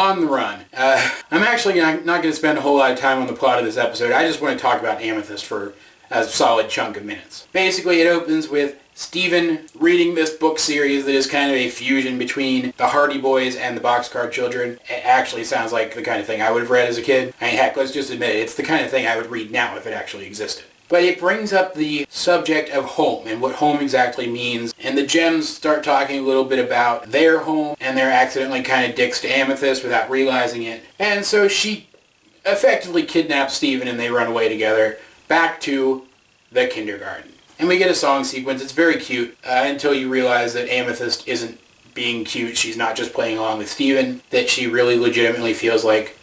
On the Run. I'm actually not going to spend a whole lot of time on the plot of this episode. I just want to talk about Amethyst for a solid chunk of minutes. Basically, it opens with Steven reading this book series that is kind of a fusion between the Hardy Boys and the Boxcar Children. It actually sounds like the kind of thing I would have read as a kid. I mean, heck, let's just admit it. It's the kind of thing I would read now if it actually existed. But it brings up the subject of home and what home exactly means. And the Gems start talking a little bit about their home, and they're accidentally kind of dicks to Amethyst without realizing it. And so she effectively kidnaps Steven and they run away together back to the kindergarten. And we get a song sequence. It's very cute until you realize that Amethyst isn't being cute. She's not just playing along with Steven, that she really legitimately feels like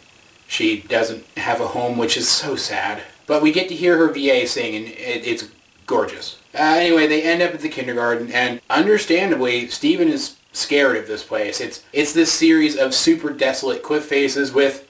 she doesn't have a home, which is so sad. But we get to hear her VA sing, and it's gorgeous. Anyway, they end up at the kindergarten, and understandably, Steven is scared of this place. It's this series of super desolate cliff faces with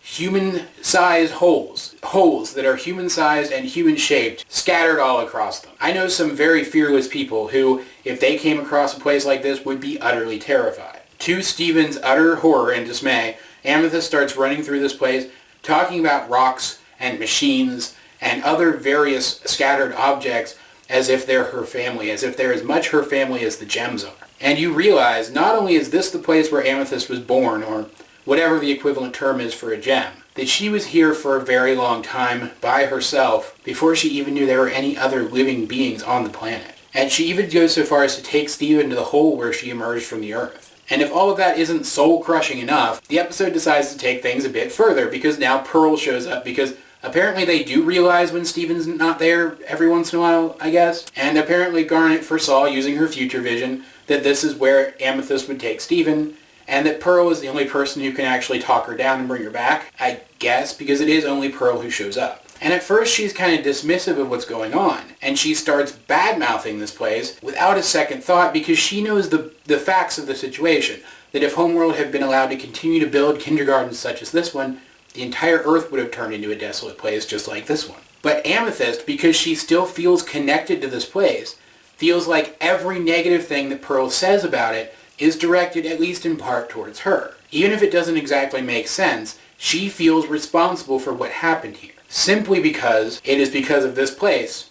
human-sized holes that are human-sized and human-shaped, scattered all across them. I know some very fearless people who, if they came across a place like this, would be utterly terrified. To Steven's utter horror and dismay, Amethyst starts running through this place, talking about rocks and machines and other various scattered objects as if they're her family, as if they're as much her family as the Gems are. And you realize, not only is this the place where Amethyst was born, or whatever the equivalent term is for a gem, that she was here for a very long time by herself before she even knew there were any other living beings on the planet. And she even goes so far as to take Steven to the hole where she emerged from the Earth. And if all of that isn't soul-crushing enough, the episode decides to take things a bit further, because now Pearl shows up, because apparently they do realize when Steven's not there every once in a while, I guess. And apparently Garnet foresaw, using her future vision, that this is where Amethyst would take Steven, and that Pearl is the only person who can actually talk her down and bring her back, I guess, because it is only Pearl who shows up. And at first she's kind of dismissive of what's going on, and she starts bad-mouthing this place without a second thought, because she knows the facts of the situation, that if Homeworld had been allowed to continue to build kindergartens such as this one, the entire Earth would have turned into a desolate place just like this one. But Amethyst, because she still feels connected to this place, feels like every negative thing that Pearl says about it is directed at least in part towards her. Even if it doesn't exactly make sense, she feels responsible for what happened here, simply because it is because of this place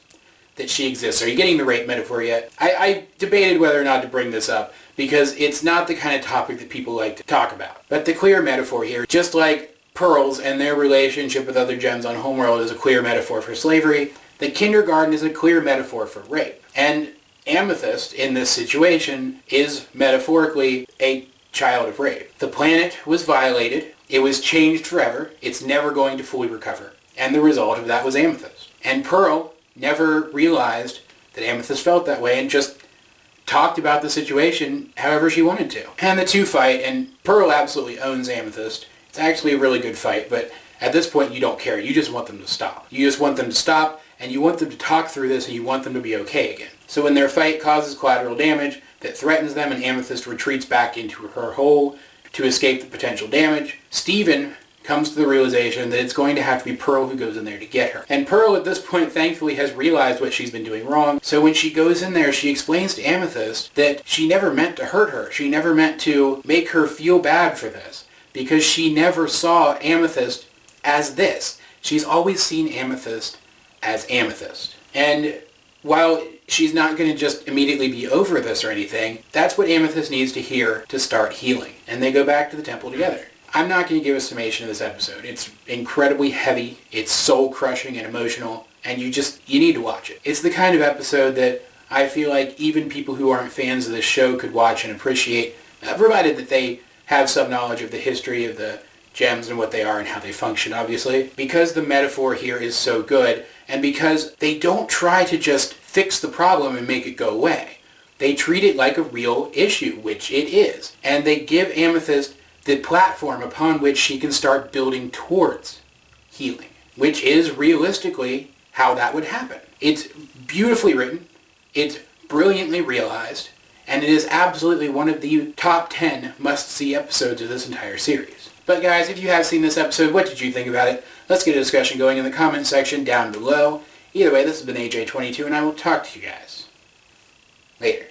that she exists. Are you getting the rape metaphor yet? I debated whether or not to bring this up, because it's not the kind of topic that people like to talk about. But the clear metaphor here, just like Pearl's and their relationship with other gems on Homeworld is a clear metaphor for slavery, the kindergarten is a clear metaphor for rape. And Amethyst, in this situation, is metaphorically a child of rape. The planet was violated. It was changed forever. It's never going to fully recover. And the result of that was Amethyst. And Pearl never realized that Amethyst felt that way and just talked about the situation however she wanted to. And the two fight, and Pearl absolutely owns Amethyst. It's actually a really good fight, but at this point you don't care. You just want them to stop. You just want them to stop, and you want them to talk through this, and you want them to be okay again. So when their fight causes collateral damage that threatens them, and Amethyst retreats back into her hole to escape the potential damage, Steven comes to the realization that it's going to have to be Pearl who goes in there to get her. And Pearl at this point thankfully has realized what she's been doing wrong, so when she goes in there she explains to Amethyst that she never meant to hurt her. She never meant to make her feel bad for this, because she never saw Amethyst as this. She's always seen Amethyst as Amethyst. And while she's not going to just immediately be over this or anything, that's what Amethyst needs to hear to start healing. And they go back to the temple together. I'm not going to give a summation of this episode. It's incredibly heavy, it's soul-crushing and emotional, and you need to watch it. It's the kind of episode that I feel like even people who aren't fans of this show could watch and appreciate, provided that they have some knowledge of the history of the gems and what they are and how they function, obviously. Because the metaphor here is so good, and because they don't try to just fix the problem and make it go away. They treat it like a real issue, which it is. And they give Amethyst the platform upon which she can start building towards healing, which is realistically how that would happen. It's beautifully written, it's brilliantly realized, and it is absolutely one of the top 10 must-see episodes of this entire series. But guys, if you have seen this episode, what did you think about it? Let's get a discussion going in the comment section down below. Either way, this has been AJ22, and I will talk to you guys later.